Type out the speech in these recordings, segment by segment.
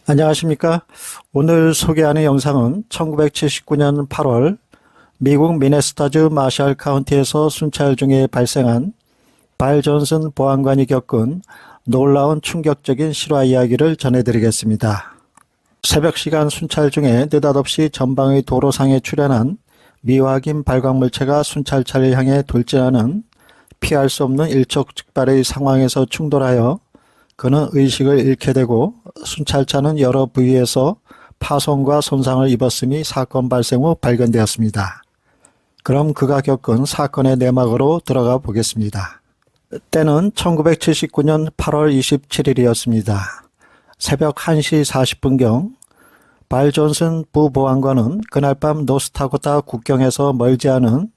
안녕하십니까? 오늘 소개하는 영상은 1979년 8월 미국 미네소타주 마샬 카운티에서 순찰 중에 발생한 발 존슨 보안관이 겪은 놀라운 충격적인 실화 이야기를 전해드리겠습니다. 새벽 시간 순찰 중에 느닷없이 전방의 도로상에 출현한 미확인 발광물체가 순찰차를 향해 돌진하는 피할 수 없는 일촉즉발의 상황에서 충돌하여 그는 의식을 잃게 되고 순찰차는 여러 부위에서 파손과 손상을 입었음이 사건 발생 후 발견되었습니다. 그럼 그가 겪은 사건의 내막으로 들어가 보겠습니다. 때는 1979년 8월 27일이었습니다. 새벽 1시 40분경 발 존슨 부보안관은 그날 밤 노스다코타 국경에서 멀지 않은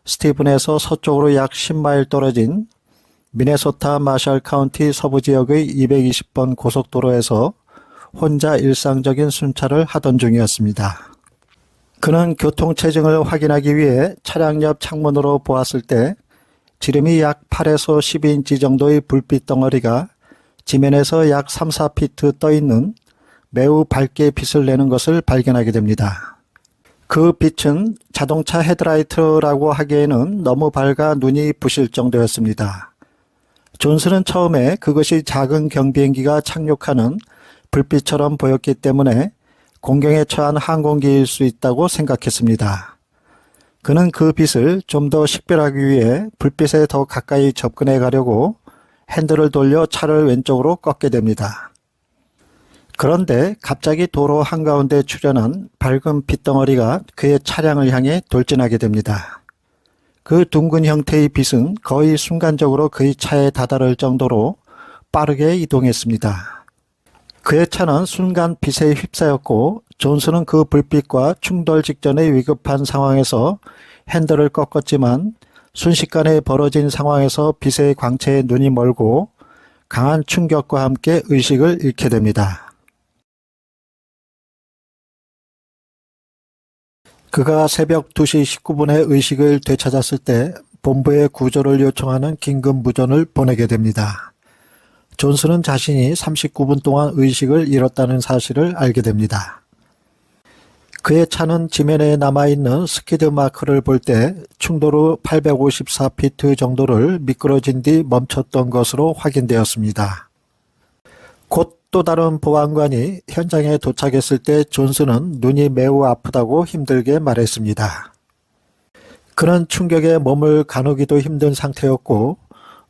스티븐에서 서쪽으로 약 10마일 떨어진 미네소타 마샬 카운티 서부 지역의 220번 고속도로에서 혼자 일상적인 순찰을 하던 중이었습니다. 그는 교통체증을 확인하기 위해 차량 옆 창문으로 보았을 때 지름이 약 8에서 12인치 정도의 불빛 덩어리가 지면에서 약 3, 4피트 떠있는 매우 밝게 빛을 내는 것을 발견하게 됩니다. 그 빛은 자동차 헤드라이트라고 하기에는 너무 밝아 눈이 부실 정도였습니다. 존슨은 처음에 그것이 작은 경비행기가 착륙하는 불빛처럼 보였기 때문에 공경에 처한 항공기일 수 있다고 생각했습니다. 그는 그 빛을 좀 더 식별하기 위해 불빛에 더 가까이 접근해 가려고 핸들을 돌려 차를 왼쪽으로 꺾게 됩니다. 그런데 갑자기 도로 한가운데 출현한 밝은 빛덩어리가 그의 차량을 향해 돌진하게 됩니다. 그 둥근 형태의 빛은 거의 순간적으로 그의 차에 다다를 정도로 빠르게 이동했습니다. 그의 차는 순간 빛에 휩싸였고 존슨은 그 불빛과 충돌 직전의 위급한 상황에서 핸들을 꺾었지만 순식간에 벌어진 상황에서 빛의 광채에 눈이 멀고 강한 충격과 함께 의식을 잃게 됩니다. 그가 새벽 2시 19분에 의식을 되찾았을 때 본부에 구조를 요청하는 긴급 무전을 보내게 됩니다. 존슨은 자신이 39분 동안 의식을 잃었다는 사실을 알게 됩니다. 그의 차는 지면에 남아있는 스키드 마크를 볼 때 충돌 후 854피트 정도를 미끄러진 뒤 멈췄던 것으로 확인되었습니다. 곧 또 다른 보안관이 현장에 도착했을 때 존슨은 눈이 매우 아프다고 힘들게 말했습니다. 그는 충격에 몸을 가누기도 힘든 상태였고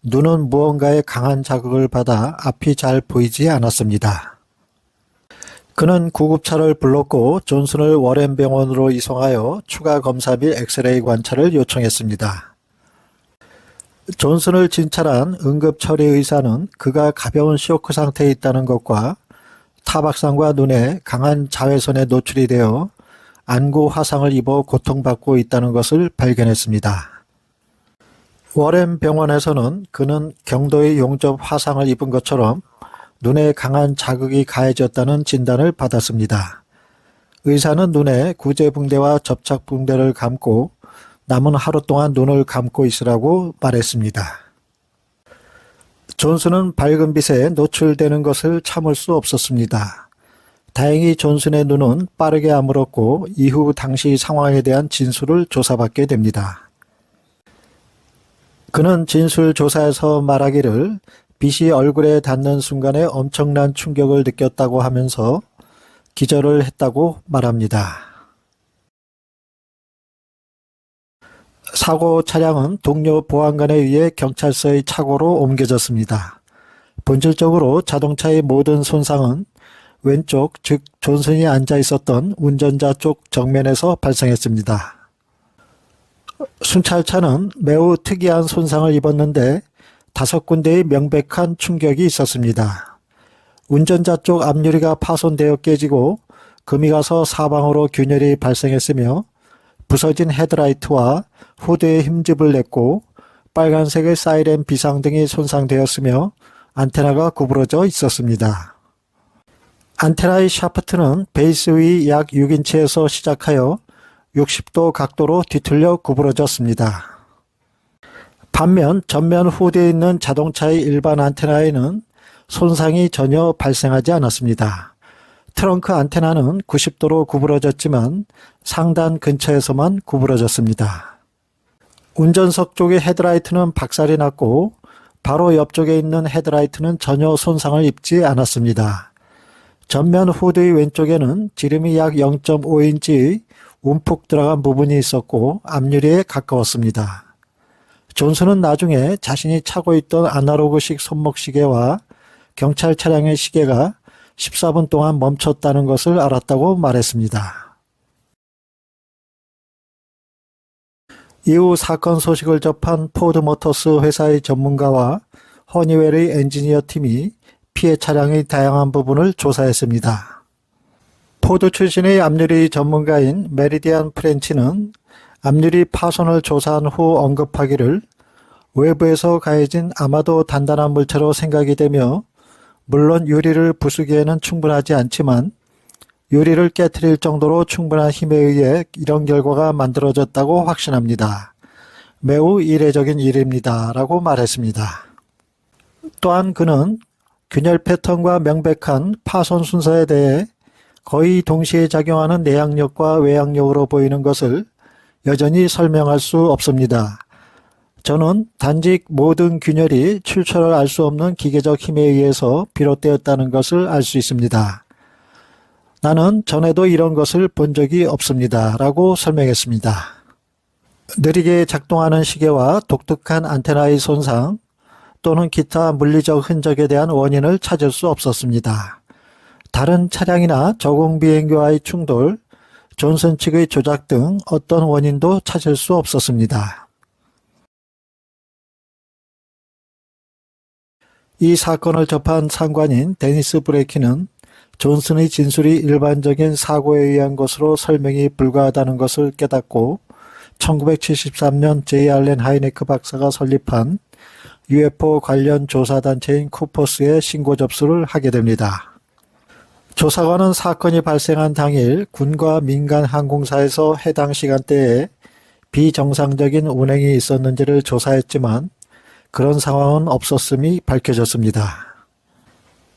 눈은 무언가의 강한 자극을 받아 앞이 잘 보이지 않았습니다. 그는 구급차를 불렀고 존슨을 워렌 병원으로 이송하여 추가 검사 및 엑스레이 관찰을 요청했습니다. 존슨을 진찰한 응급처리 의사는 그가 가벼운 쇼크 상태에 있다는 것과 타박상과 눈에 강한 자외선에 노출이 되어 안구 화상을 입어 고통받고 있다는 것을 발견했습니다. 워렌 병원에서는 그는 경도의 용접 화상을 입은 것처럼 눈에 강한 자극이 가해졌다는 진단을 받았습니다. 의사는 눈에 구제붕대와 접착붕대를 감고 남은 하루 동안 눈을 감고 있으라고 말했습니다. 존슨은 밝은 빛에 노출되는 것을 참을 수 없었습니다. 다행히 존슨의 눈은 빠르게 아물었고 이후 당시 상황에 대한 진술을 조사받게 됩니다. 그는 진술 조사에서 말하기를 빛이 얼굴에 닿는 순간에 엄청난 충격을 느꼈다고 하면서 기절을 했다고 말합니다. 사고 차량은 동료 보안관에 의해 경찰서의 차고로 옮겨졌습니다. 본질적으로 자동차의 모든 손상은 왼쪽, 즉 존슨이 앉아 있었던 운전자 쪽 정면에서 발생했습니다. 순찰차는 매우 특이한 손상을 입었는데 5군데의 명백한 충격이 있었습니다. 운전자 쪽 앞유리가 파손되어 깨지고 금이 가서 사방으로 균열이 발생했으며 부서진 헤드라이트와 후드에 힘집을 냈고 빨간색의 사이렌 비상등이 손상되었으며 안테나가 구부러져 있었습니다. 안테나의 샤프트는 베이스 위 약 6인치에서 시작하여 60도 각도로 뒤틀려 구부러졌습니다. 반면 전면 후대에 있는 자동차의 일반 안테나에는 손상이 전혀 발생하지 않았습니다. 트렁크 안테나는 90도로 구부러졌지만 상단 근처에서만 구부러졌습니다. 운전석 쪽의 헤드라이트는 박살이 났고 바로 옆쪽에 있는 헤드라이트는 전혀 손상을 입지 않았습니다. 전면 후드의 왼쪽에는 지름이 약 0.5인치의 움푹 들어간 부분이 있었고 앞유리에 가까웠습니다. 존슨은 나중에 자신이 차고 있던 아날로그식 손목시계와 경찰 차량의 시계가 14분 동안 멈췄다는 것을 알았다고 말했습니다. 이후 사건 소식을 접한 포드모터스 회사의 전문가와 허니웰의 엔지니어 팀이 피해 차량의 다양한 부분을 조사했습니다. 포드 출신의 앞유리 전문가인 메리디안 프렌치는 앞유리 파손을 조사한 후 언급하기를 외부에서 가해진 아마도 단단한 물체로 생각이 되며 물론 유리를 부수기에는 충분하지 않지만 유리를 깨트릴 정도로 충분한 힘에 의해 이런 결과가 만들어졌다고 확신합니다. 매우 이례적인 일입니다. 라고 말했습니다. 또한 그는 균열 패턴과 명백한 파손 순서에 대해 거의 동시에 작용하는 내향력과 외향력으로 보이는 것을 여전히 설명할 수 없습니다. 저는 단지 모든 균열이 출처를 알 수 없는 기계적 힘에 의해서 비롯되었다는 것을 알 수 있습니다. 나는 전에도 이런 것을 본 적이 없습니다. 라고 설명했습니다. 느리게 작동하는 시계와 독특한 안테나의 손상 또는 기타 물리적 흔적에 대한 원인을 찾을 수 없었습니다. 다른 차량이나 저공 비행기와의 충돌, 존슨 측의 조작 등 어떤 원인도 찾을 수 없었습니다. 이 사건을 접한 상관인 데니스 브레이키는 존슨의 진술이 일반적인 사고에 의한 것으로 설명이 불가하다는 것을 깨닫고 1973년 J. 알렌 하이네크 박사가 설립한 UFO 관련 조사단체인 쿠퍼스에 신고 접수를 하게 됩니다. 조사관은 사건이 발생한 당일 군과 민간 항공사에서 해당 시간대에 비정상적인 운행이 있었는지를 조사했지만 그런 상황은 없었음이 밝혀졌습니다.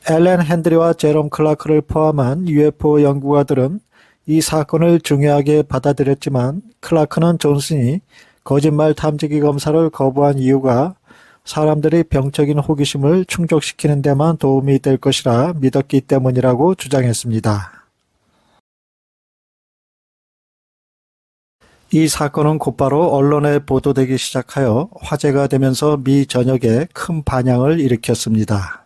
앨런 핸드리와 제롬 클라크를 포함한 UFO 연구가들은 이 사건을 중요하게 받아들였지만 클라크는 존슨이 거짓말 탐지기 검사를 거부한 이유가 사람들의 병적인 호기심을 충족시키는 데만 도움이 될 것이라 믿었기 때문이라고 주장했습니다. 이 사건은 곧바로 언론에 보도되기 시작하여 화제가 되면서 미 전역에 큰 반향을 일으켰습니다.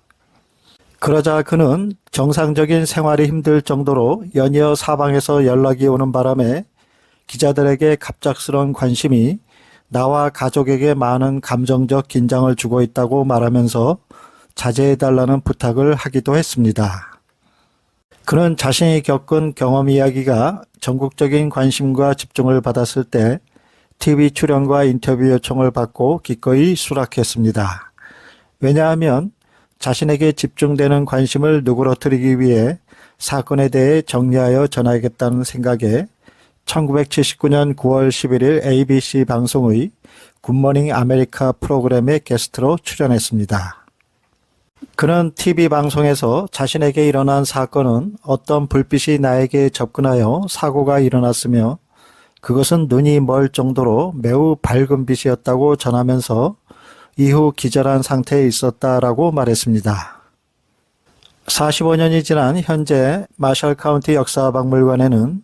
그러자 그는 정상적인 생활이 힘들 정도로 연이어 사방에서 연락이 오는 바람에 기자들에게 갑작스러운 관심이 나와 가족에게 많은 감정적 긴장을 주고 있다고 말하면서 자제해달라는 부탁을 하기도 했습니다. 그는 자신이 겪은 경험 이야기가 전국적인 관심과 집중을 받았을 때 TV 출연과 인터뷰 요청을 받고 기꺼이 수락했습니다. 왜냐하면 자신에게 집중되는 관심을 누그러뜨리기 위해 사건에 대해 정리하여 전하겠다는 생각에 1979년 9월 11일 ABC 방송의 굿모닝 아메리카 프로그램에 게스트로 출연했습니다. 그는 TV 방송에서 자신에게 일어난 사건은 어떤 불빛이 나에게 접근하여 사고가 일어났으며 그것은 눈이 멀 정도로 매우 밝은 빛이었다고 전하면서 이후 기절한 상태에 있었다라고 말했습니다. 45년이 지난 현재 마샬 카운티 역사박물관에는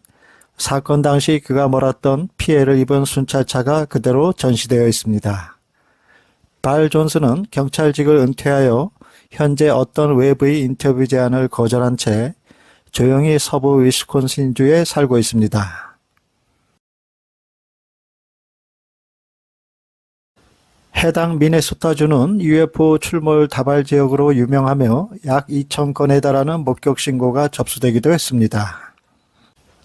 사건 당시 그가 몰았던 피해를 입은 순찰차가 그대로 전시되어 있습니다. 발 존슨은 경찰직을 은퇴하여 현재 어떤 외부의 인터뷰 제안을 거절한 채 조용히 서부 위스콘신주에 살고 있습니다. 해당 미네소타주는 UFO 출몰 다발 지역으로 유명하며 약 2,000건에 달하는 목격 신고가 접수되기도 했습니다.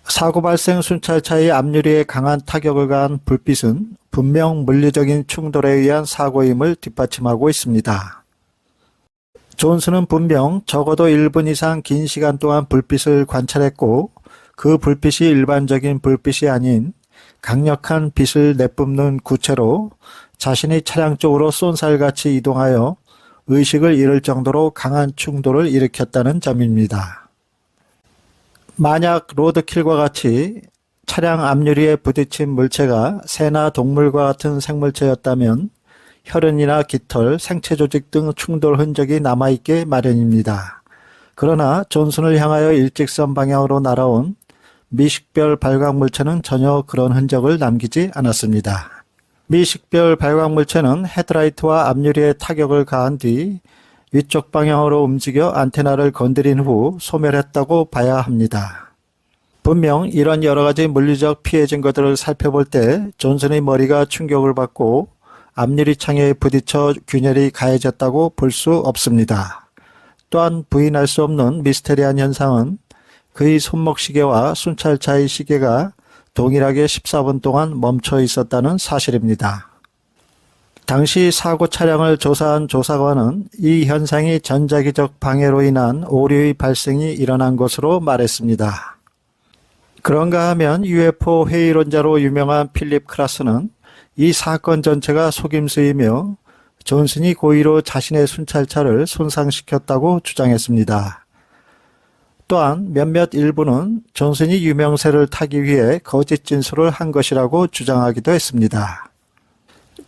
사고 발생 순찰차의 앞유리에 강한 타격을 가한 불빛은 분명 물리적인 충돌에 의한 사고임을 뒷받침하고 있습니다. 존슨은 분명 적어도 1분 이상 긴 시간 동안 불빛을 관찰했고 그 불빛이 일반적인 불빛이 아닌 강력한 빛을 내뿜는 구체로 자신의 차량 쪽으로 쏜살같이 이동하여 의식을 잃을 정도로 강한 충돌을 일으켰다는 점입니다. 만약 로드킬과 같이 차량 앞유리에 부딪힌 물체가 새나 동물과 같은 생물체였다면 혈흔이나 깃털, 생체 조직 등 충돌 흔적이 남아있게 마련입니다. 그러나 존슨을 향하여 일직선 방향으로 날아온 미식별 발광물체는 전혀 그런 흔적을 남기지 않았습니다. 미식별 발광물체는 헤드라이트와 앞유리에 타격을 가한 뒤 위쪽 방향으로 움직여 안테나를 건드린 후 소멸했다고 봐야 합니다. 분명 이런 여러가지 물리적 피해 증거들을 살펴볼 때 존슨의 머리가 충격을 받고 앞유리 창에 부딪혀 균열이 가해졌다고 볼 수 없습니다. 또한 부인할 수 없는 미스테리한 현상은 그의 손목시계와 순찰차의 시계가 동일하게 14분 동안 멈춰 있었다는 사실입니다. 당시 사고 차량을 조사한 조사관은 이 현상이 전자기적 방해로 인한 오류의 발생이 일어난 것으로 말했습니다. 그런가 하면 UFO 회의론자로 유명한 필립 크라스는 이 사건 전체가 속임수이며 존슨이 고의로 자신의 순찰차를 손상시켰다고 주장했습니다. 또한 몇몇 일부는 존슨이 유명세를 타기 위해 거짓 진술을 한 것이라고 주장하기도 했습니다.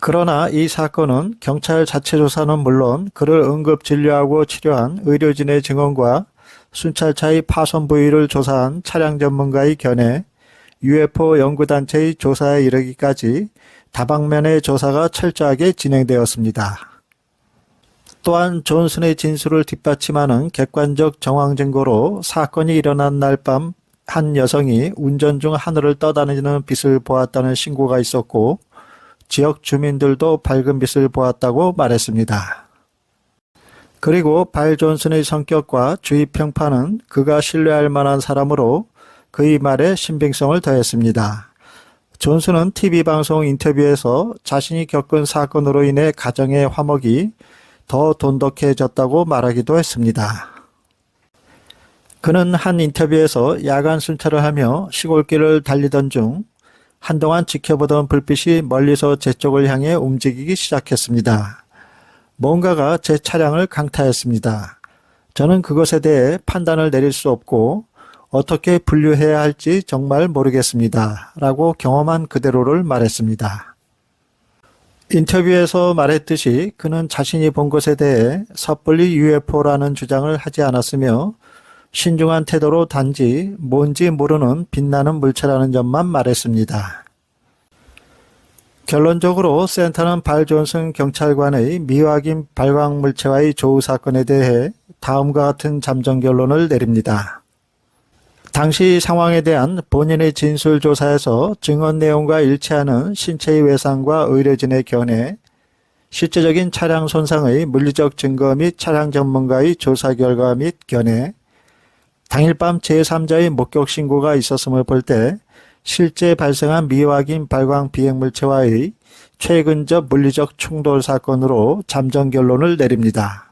그러나 이 사건은 경찰 자체 조사는 물론 그를 응급 진료하고 치료한 의료진의 증언과 순찰차의 파손 부위를 조사한 차량 전문가의 견해, UFO 연구단체의 조사에 이르기까지 다방면의 조사가 철저하게 진행되었습니다. 또한 존슨의 진술을 뒷받침하는 객관적 정황 증거로 사건이 일어난 날 밤 한 여성이 운전 중 하늘을 떠다니는 빛을 보았다는 신고가 있었고 지역 주민들도 밝은 빛을 보았다고 말했습니다. 그리고 발 존슨의 성격과 주위 평판은 그가 신뢰할 만한 사람으로 그의 말에 신빙성을 더했습니다. 존슨은 TV방송 인터뷰에서 자신이 겪은 사건으로 인해 가정의 화목이 더 돈독해졌다고 말하기도 했습니다. 그는 한 인터뷰에서 야간 순찰을 하며 시골길을 달리던 중 한동안 지켜보던 불빛이 멀리서 제 쪽을 향해 움직이기 시작했습니다. 뭔가가 제 차량을 강타했습니다. 저는 그것에 대해 판단을 내릴 수 없고 어떻게 분류해야 할지 정말 모르겠습니다. 라고 경험한 그대로를 말했습니다. 인터뷰에서 말했듯이 그는 자신이 본 것에 대해 섣불리 UFO라는 주장을 하지 않았으며 신중한 태도로 단지 뭔지 모르는 빛나는 물체라는 점만 말했습니다. 결론적으로 센터는 발 존슨 경찰관의 미확인 발광물체와의 조우 사건에 대해 다음과 같은 잠정 결론을 내립니다. 당시 상황에 대한 본인의 진술 조사에서 증언 내용과 일치하는 신체의 외상과 의료진의 견해, 실제적인 차량 손상의 물리적 증거 및 차량 전문가의 조사 결과 및 견해, 당일 밤 제3자의 목격 신고가 있었음을 볼 때 실제 발생한 미확인 발광 비행물체와의 최근적 물리적 충돌 사건으로 잠정 결론을 내립니다.